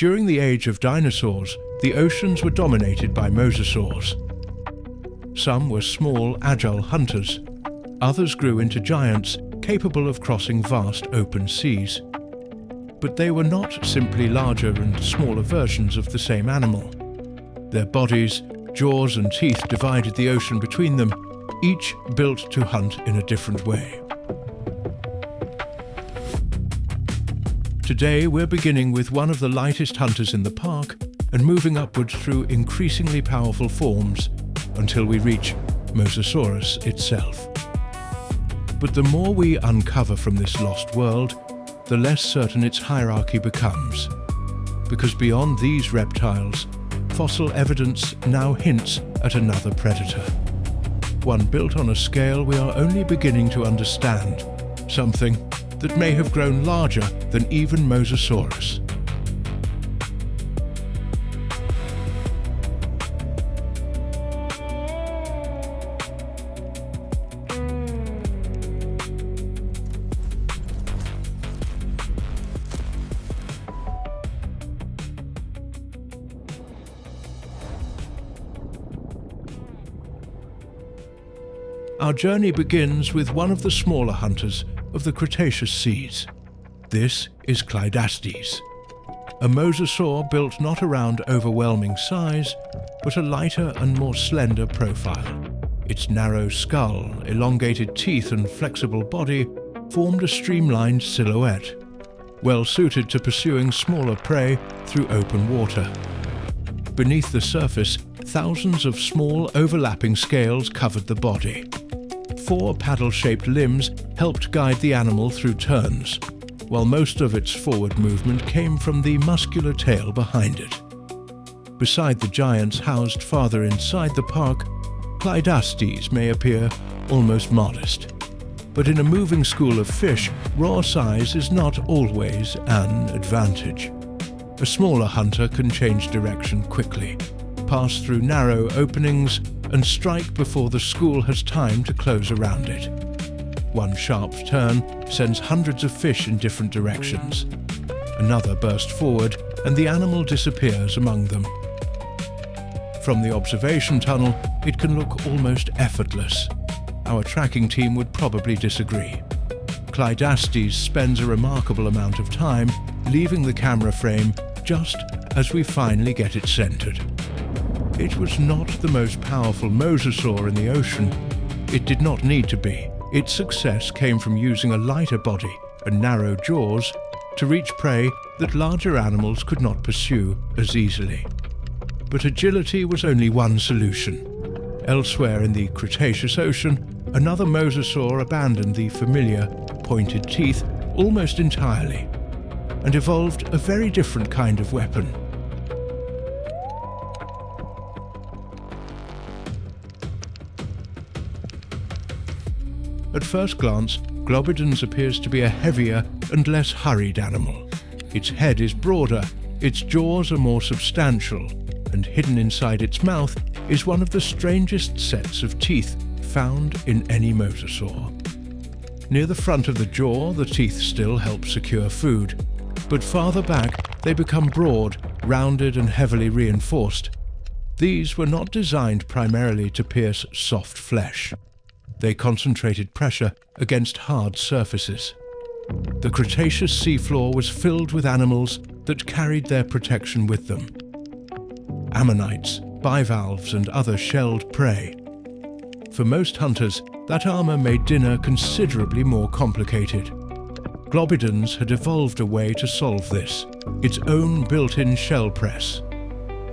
During the age of dinosaurs, the oceans were dominated by mosasaurs. Some were small, agile hunters. Others grew into giants capable of crossing vast open seas. But they were not simply larger and smaller versions of the same animal. Their bodies, jaws and teeth divided the ocean between them, each built to hunt in a different way. Today we're beginning with one of the lightest hunters in the park and moving upwards through increasingly powerful forms until we reach Mosasaurus itself. But the more we uncover from this lost world, the less certain its hierarchy becomes. Because beyond these reptiles, fossil evidence now hints at another predator. One built on a scale we are only beginning to understand, something that may have grown larger than even Mosasaurus. Our journey begins with one of the smaller hunters of the Cretaceous seas. This is Clidastes, a mosasaur built not around overwhelming size, but a lighter and more slender profile. Its narrow skull, elongated teeth and flexible body formed a streamlined silhouette, well suited to pursuing smaller prey through open water. Beneath the surface, thousands of small overlapping scales covered the body. 4 paddle-shaped limbs helped guide the animal through turns, while most of its forward movement came from the muscular tail behind it. Beside the giants housed farther inside the park, Clidastes may appear almost modest. But in a moving school of fish, raw size is not always an advantage. A smaller hunter can change direction quickly, pass through narrow openings, and strike before the school has time to close around it. One sharp turn sends hundreds of fish in different directions. Another burst forward, and the animal disappears among them. From the observation tunnel, it can look almost effortless. Our tracking team would probably disagree. Clidastes spends a remarkable amount of time leaving the camera frame just as we finally get it centered. It was not the most powerful mosasaur in the ocean. It did not need to be. Its success came from using a lighter body and narrow jaws to reach prey that larger animals could not pursue as easily. But agility was only one solution. Elsewhere in the Cretaceous Ocean, another mosasaur abandoned the familiar pointed teeth almost entirely and evolved a very different kind of weapon. At first glance, Globidens appears to be a heavier and less hurried animal. Its head is broader, its jaws are more substantial, and hidden inside its mouth is one of the strangest sets of teeth found in any mosasaur. Near the front of the jaw, the teeth still help secure food, but farther back they become broad, rounded and heavily reinforced. These were not designed primarily to pierce soft flesh. They concentrated pressure against hard surfaces. The Cretaceous seafloor was filled with animals that carried their protection with them. Ammonites, bivalves, and other shelled prey. For most hunters, that armor made dinner considerably more complicated. Globidens had evolved a way to solve this, its own built-in shell press.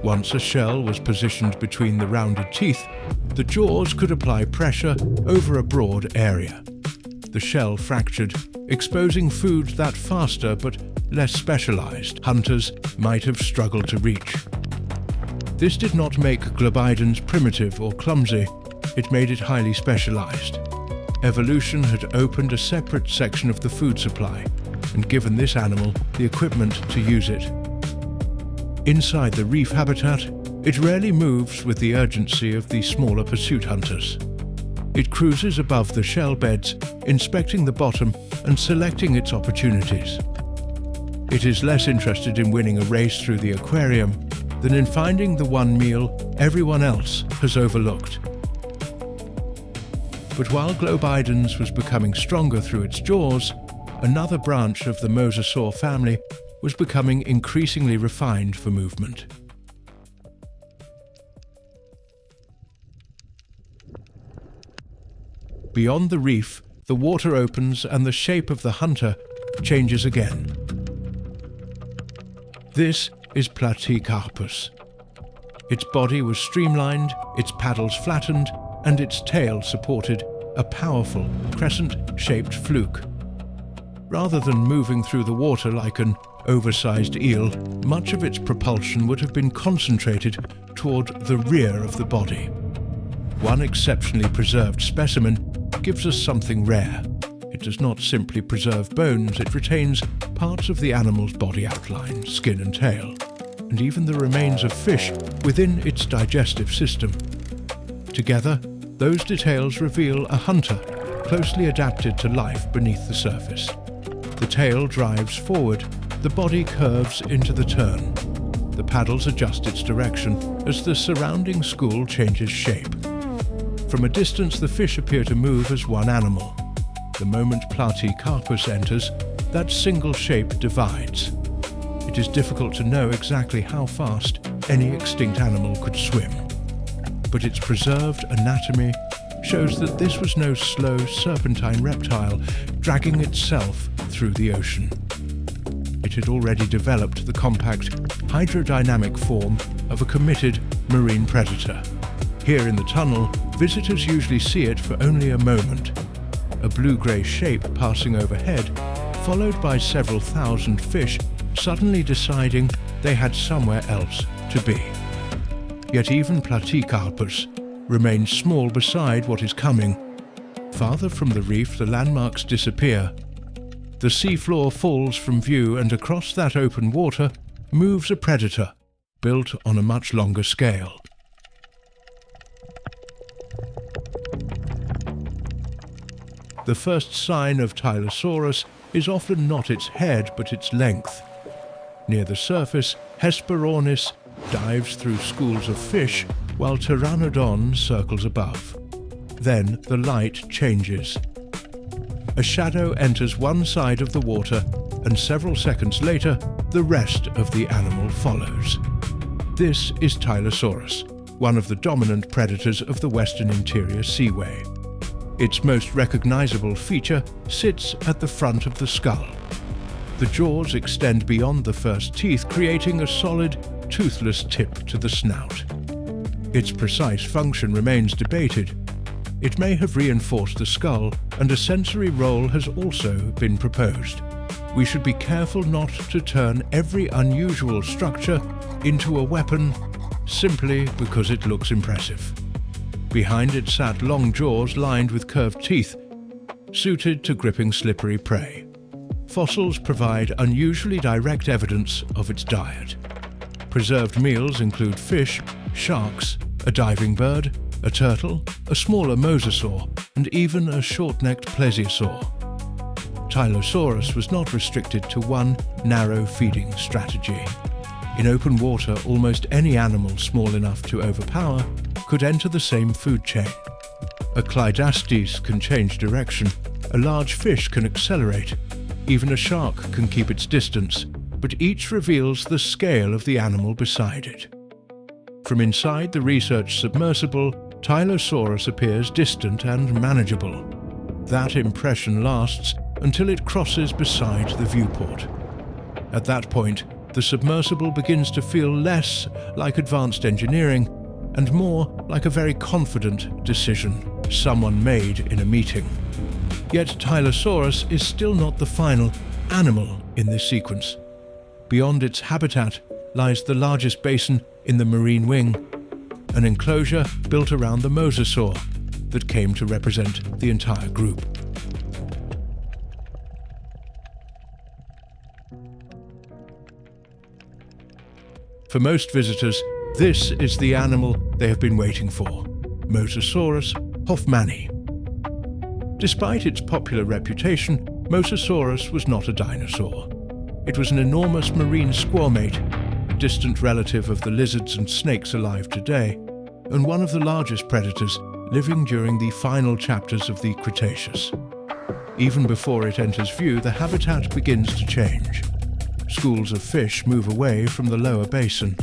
Once a shell was positioned between the rounded teeth, the jaws could apply pressure over a broad area. The shell fractured, exposing food that faster but less specialized hunters might have struggled to reach. This did not make Globidens primitive or clumsy, it made it highly specialized. Evolution had opened a separate section of the food supply and given this animal the equipment to use it. Inside the reef habitat, it rarely moves with the urgency of the smaller pursuit hunters. It cruises above the shell beds, inspecting the bottom and selecting its opportunities. It is less interested in winning a race through the aquarium than in finding the one meal everyone else has overlooked. But while Globidens was becoming stronger through its jaws, another branch of the mosasaur family was becoming increasingly refined for movement. Beyond the reef, the water opens and the shape of the hunter changes again. This is Platecarpus. Its body was streamlined, its paddles flattened, and its tail supported a powerful crescent-shaped fluke. Rather than moving through the water like an oversized eel, much of its propulsion would have been concentrated toward the rear of the body. One exceptionally preserved specimen gives us something rare. It does not simply preserve bones, it retains parts of the animal's body outline, skin and tail, and even the remains of fish within its digestive system. Together, those details reveal a hunter closely adapted to life beneath the surface. The tail drives forward, the body curves into the turn. The paddles adjust its direction as the surrounding school changes shape. From a distance, the fish appear to move as one animal. The moment Platecarpus enters, that single shape divides. It is difficult to know exactly how fast any extinct animal could swim. But its preserved anatomy shows that this was no slow serpentine reptile dragging itself through the ocean. It had already developed the compact, hydrodynamic form of a committed marine predator. Here in the tunnel, visitors usually see it for only a moment. A blue-grey shape passing overhead, followed by several thousand fish suddenly deciding they had somewhere else to be. Yet even Platecarpus remains small beside what is coming. Farther from the reef, the landmarks disappear. The seafloor falls from view, and across that open water moves a predator, built on a much longer scale. The first sign of Tylosaurus is often not its head, but its length. Near the surface, Hesperornis dives through schools of fish, while Pteranodon circles above. Then the light changes. A shadow enters one side of the water, and several seconds later, the rest of the animal follows. This is Tylosaurus, one of the dominant predators of the Western Interior Seaway. Its most recognizable feature sits at the front of the skull. The jaws extend beyond the first teeth, creating a solid, toothless tip to the snout. Its precise function remains debated. It may have reinforced the skull, and a sensory role has also been proposed. We should be careful not to turn every unusual structure into a weapon simply because it looks impressive. Behind it sat long jaws lined with curved teeth, suited to gripping slippery prey. Fossils provide unusually direct evidence of its diet. Preserved meals include fish, sharks, a diving bird, a turtle, a smaller mosasaur, and even a short-necked plesiosaur. Tylosaurus was not restricted to one narrow feeding strategy. In open water, almost any animal small enough to overpower could enter the same food chain. A Clidastes can change direction, a large fish can accelerate, even a shark can keep its distance, but each reveals the scale of the animal beside it. From inside the research submersible, Tylosaurus appears distant and manageable. That impression lasts until it crosses beside the viewport. At that point, the submersible begins to feel less like advanced engineering and more like a very confident decision someone made in a meeting. Yet Tylosaurus is still not the final animal in this sequence. Beyond its habitat lies the largest basin in the marine wing, an enclosure built around the mosasaur that came to represent the entire group. For most visitors, this is the animal they have been waiting for, Mosasaurus hoffmannii. Despite its popular reputation, Mosasaurus was not a dinosaur. It was an enormous marine squamate, a distant relative of the lizards and snakes alive today, and one of the largest predators living during the final chapters of the Cretaceous. Even before it enters view, the habitat begins to change. Schools of fish move away from the lower basin.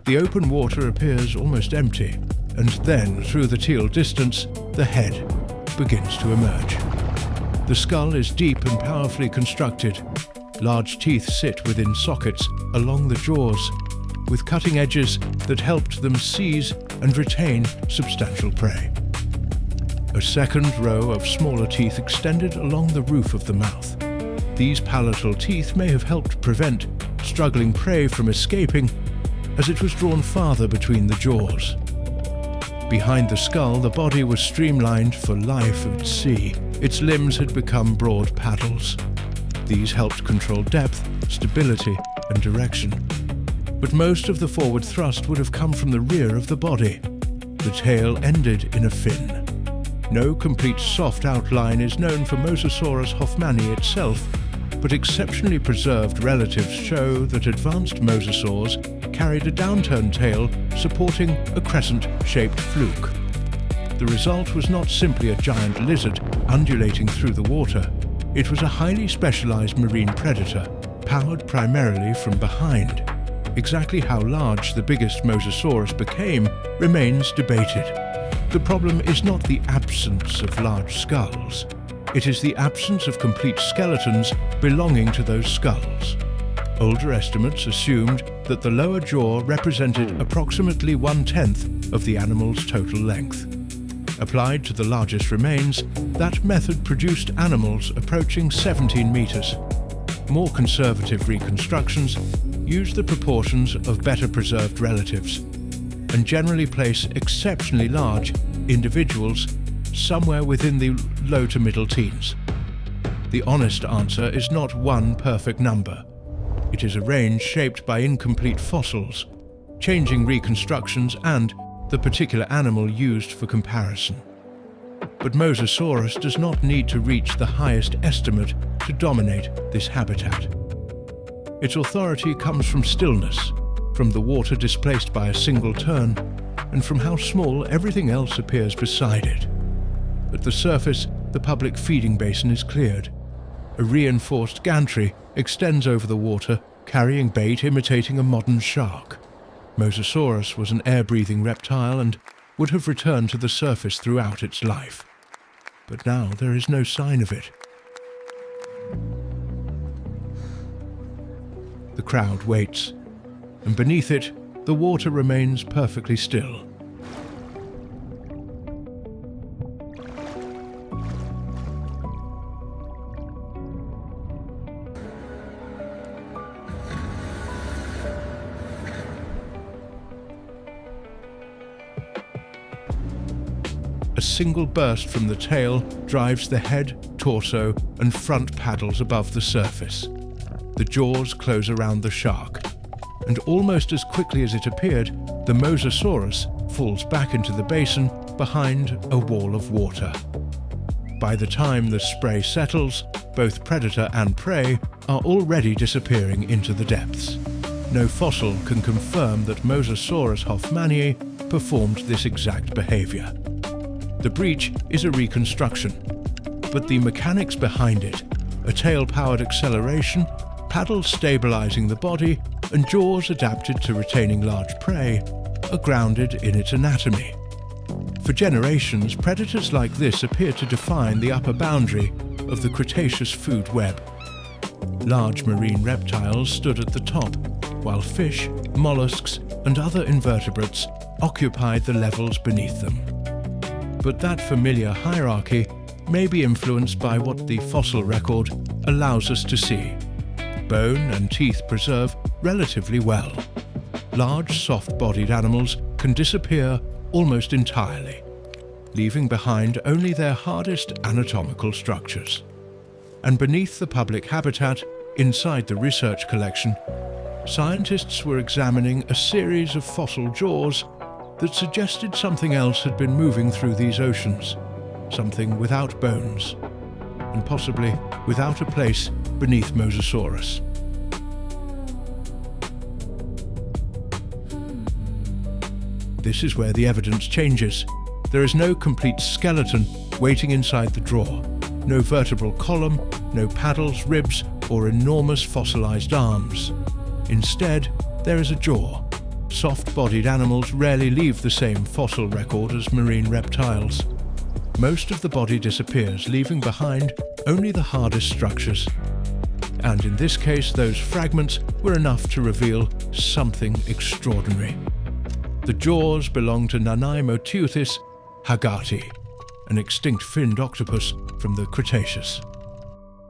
The open water appears almost empty, and then, through the teal distance, the head begins to emerge. The skull is deep and powerfully constructed. Large teeth sit within sockets along the jaws, with cutting edges that helped them seize and retain substantial prey. A second row of smaller teeth extended along the roof of the mouth. These palatal teeth may have helped prevent struggling prey from escaping, as it was drawn farther between the jaws. Behind the skull, the body was streamlined for life at sea. Its limbs had become broad paddles. These helped control depth, stability, and direction. But most of the forward thrust would have come from the rear of the body. The tail ended in a fin. No complete soft outline is known for Mosasaurus hoffmannii itself, but exceptionally preserved relatives show that advanced mosasaurs carried a downturned tail supporting a crescent-shaped fluke. The result was not simply a giant lizard undulating through the water. It was a highly specialized marine predator, powered primarily from behind. Exactly how large the biggest Mosasaurus became remains debated. The problem is not the absence of large skulls. It is the absence of complete skeletons belonging to those skulls. Older estimates assumed that the lower jaw represented approximately 1/10 of the animal's total length. Applied to the largest remains, that method produced animals approaching 17 meters. More conservative reconstructions use the proportions of better preserved relatives and generally place exceptionally large individuals somewhere within the low to middle teens. The honest answer is not one perfect number. It is a range shaped by incomplete fossils, changing reconstructions, and the particular animal used for comparison. But Mosasaurus does not need to reach the highest estimate to dominate this habitat. Its authority comes from stillness, from the water displaced by a single turn, and from how small everything else appears beside it. At the surface, the public feeding basin is cleared. A reinforced gantry extends over the water, carrying bait imitating a modern shark. Mosasaurus was an air-breathing reptile and would have returned to the surface throughout its life. But now there is no sign of it. The crowd waits, and beneath it, the water remains perfectly still. A single burst from the tail drives the head, torso, and front paddles above the surface. The jaws close around the shark, and almost as quickly as it appeared, the Mosasaurus falls back into the basin behind a wall of water. By the time the spray settles, both predator and prey are already disappearing into the depths. No fossil can confirm that Mosasaurus hoffmannii performed this exact behavior. The breach is a reconstruction, but the mechanics behind it, a tail-powered acceleration, paddles stabilizing the body, and jaws adapted to retaining large prey, are grounded in its anatomy. For generations, predators like this appear to define the upper boundary of the Cretaceous food web. Large marine reptiles stood at the top, while fish, mollusks, and other invertebrates occupied the levels beneath them. But that familiar hierarchy may be influenced by what the fossil record allows us to see. Bone and teeth preserve relatively well. Large, soft-bodied animals can disappear almost entirely, leaving behind only their hardest anatomical structures. And beneath the public habitat, inside the research collection, scientists were examining a series of fossil jaws that suggested something else had been moving through these oceans, something without bones, and possibly without a place beneath Mosasaurus. This is where the evidence changes. There is no complete skeleton waiting inside the drawer, no vertebral column, no paddles, ribs, or enormous fossilized arms. Instead, there is a jaw. Soft-bodied animals rarely leave the same fossil record as marine reptiles. Most of the body disappears, leaving behind only the hardest structures. And in this case, those fragments were enough to reveal something extraordinary. The jaws belong to Nanaimoteuthis haggarti, an extinct finned octopus from the Cretaceous.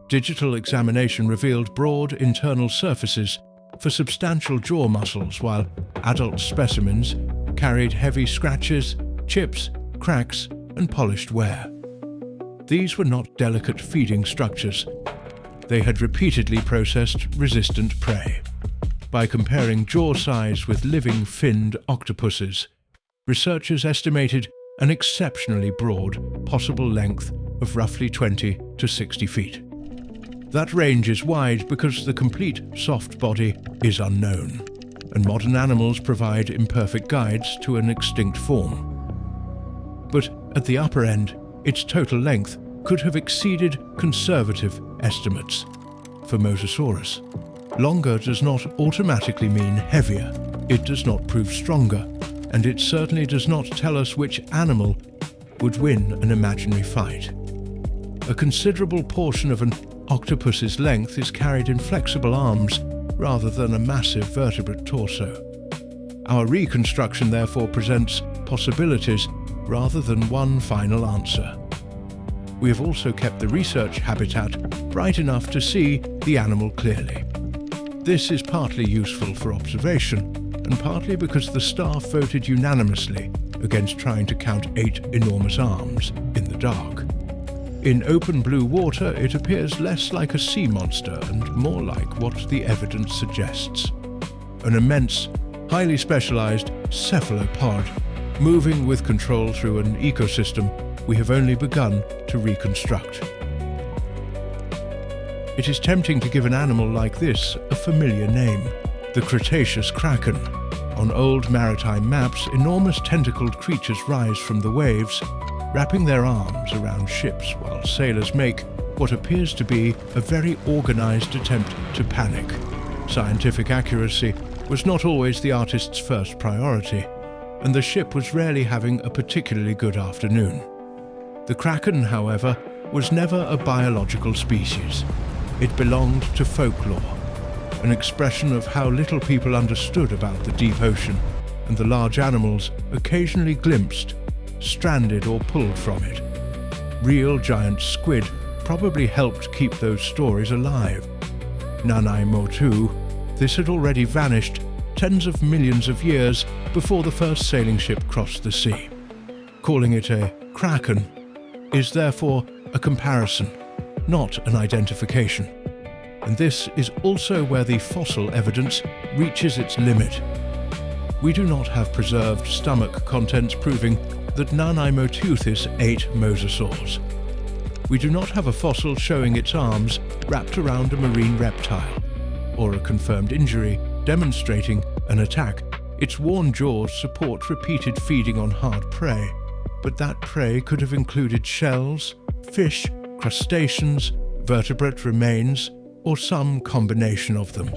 Digital examination revealed broad internal surfaces for substantial jaw muscles, while adult specimens carried heavy scratches, chips, cracks, and polished wear. These were not delicate feeding structures. They had repeatedly processed resistant prey. By comparing jaw size with living finned octopuses, researchers estimated an exceptionally broad possible length of roughly 20 to 60 feet. That range is wide because the complete soft body is unknown, and modern animals provide imperfect guides to an extinct form. But at the upper end, its total length could have exceeded conservative estimates. For Mosasaurus, longer does not automatically mean heavier. It does not prove stronger, and it certainly does not tell us which animal would win an imaginary fight. A considerable portion of an octopus's length is carried in flexible arms rather than a massive vertebrate torso. Our reconstruction therefore presents possibilities rather than one final answer. We have also kept the research habitat bright enough to see the animal clearly. This is partly useful for observation, and partly because the staff voted unanimously against trying to count 8 enormous arms in the dark. In open blue water, it appears less like a sea monster and more like what the evidence suggests. An immense, highly specialized cephalopod moving with control through an ecosystem we have only begun to reconstruct. It is tempting to give an animal like this a familiar name, the Cretaceous Kraken. On old maritime maps, enormous tentacled creatures rise from the waves, wrapping their arms around ships while sailors make what appears to be a very organized attempt to panic. Scientific accuracy was not always the artist's first priority, and the ship was rarely having a particularly good afternoon. The Kraken, however, was never a biological species. It belonged to folklore, an expression of how little people understood about the deep ocean and the large animals occasionally glimpsed, stranded or pulled from it. Real giant squid probably helped keep those stories alive. Nanaimoteuthis had already vanished tens of millions of years before the first sailing ship crossed the sea. Calling it a kraken is therefore a comparison, not an identification. And this is also where the fossil evidence reaches its limit. We do not have preserved stomach contents proving that Nanaimoteuthis ate mosasaurs. We do not have a fossil showing its arms wrapped around a marine reptile, or a confirmed injury demonstrating an attack. Its worn jaws support repeated feeding on hard prey, but that prey could have included shells, fish, crustaceans, vertebrate remains, or some combination of them.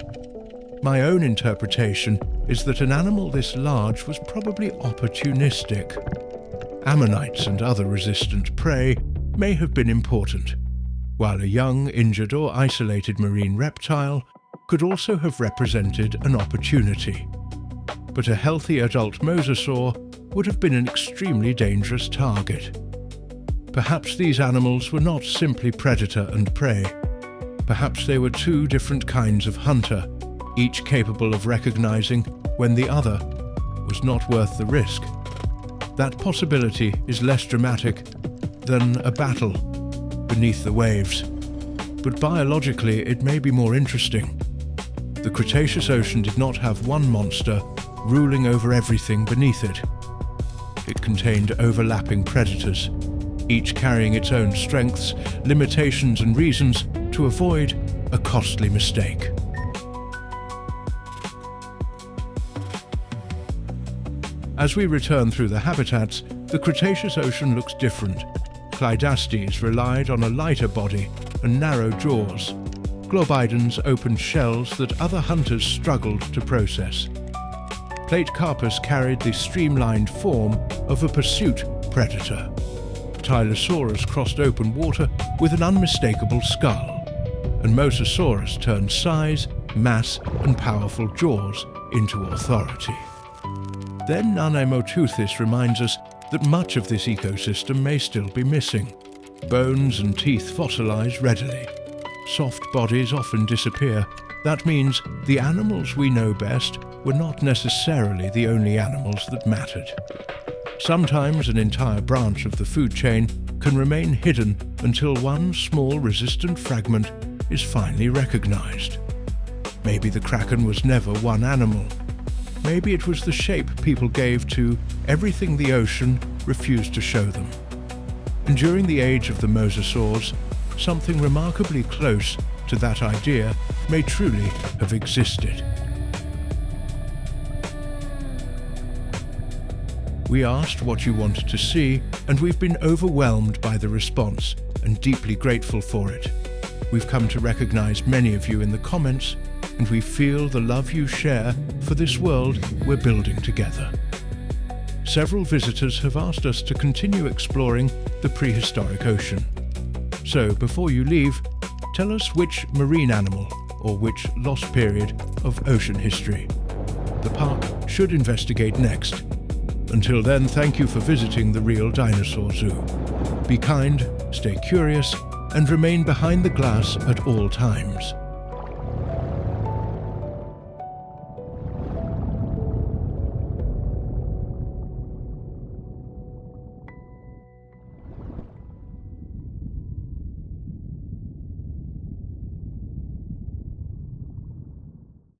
My own interpretation is that an animal this large was probably opportunistic. Ammonites and other resistant prey may have been important, while a young, injured or isolated marine reptile could also have represented an opportunity. But a healthy adult mosasaur would have been an extremely dangerous target. Perhaps these animals were not simply predator and prey. Perhaps they were two different kinds of hunter, each capable of recognizing when the other was not worth the risk. That possibility is less dramatic than a battle beneath the waves, but biologically it may be more interesting. The Cretaceous ocean did not have one monster ruling over everything beneath it. It contained overlapping predators, each carrying its own strengths, limitations and reasons to avoid a costly mistake. As we return through the habitats, the Cretaceous ocean looks different. Clidastes relied on a lighter body and narrow jaws. Globidens opened shells that other hunters struggled to process. Platecarpus carried the streamlined form of a pursuit predator. Tylosaurus crossed open water with an unmistakable skull, and Mosasaurus turned size, mass, and powerful jaws into authority. Then Nanaimoteuthis reminds us that much of this ecosystem may still be missing. Bones and teeth fossilize readily. Soft bodies often disappear. That means the animals we know best were not necessarily the only animals that mattered. Sometimes an entire branch of the food chain can remain hidden until one small resistant fragment is finally recognized. Maybe the kraken was never one animal. Maybe it was the shape people gave to everything the ocean refused to show them. And during the age of the mosasaurs, something remarkably close to that idea may truly have existed. We asked what you wanted to see, and we've been overwhelmed by the response and deeply grateful for it. We've come to recognize many of you in the comments, and we feel the love you share for this world we're building together. Several visitors have asked us to continue exploring the prehistoric ocean. So before you leave, tell us which marine animal or which lost period of ocean history the park should investigate next. Until then, thank you for visiting the Real Dinosaur Zoo. Be kind, stay curious, and remain behind the glass at all times.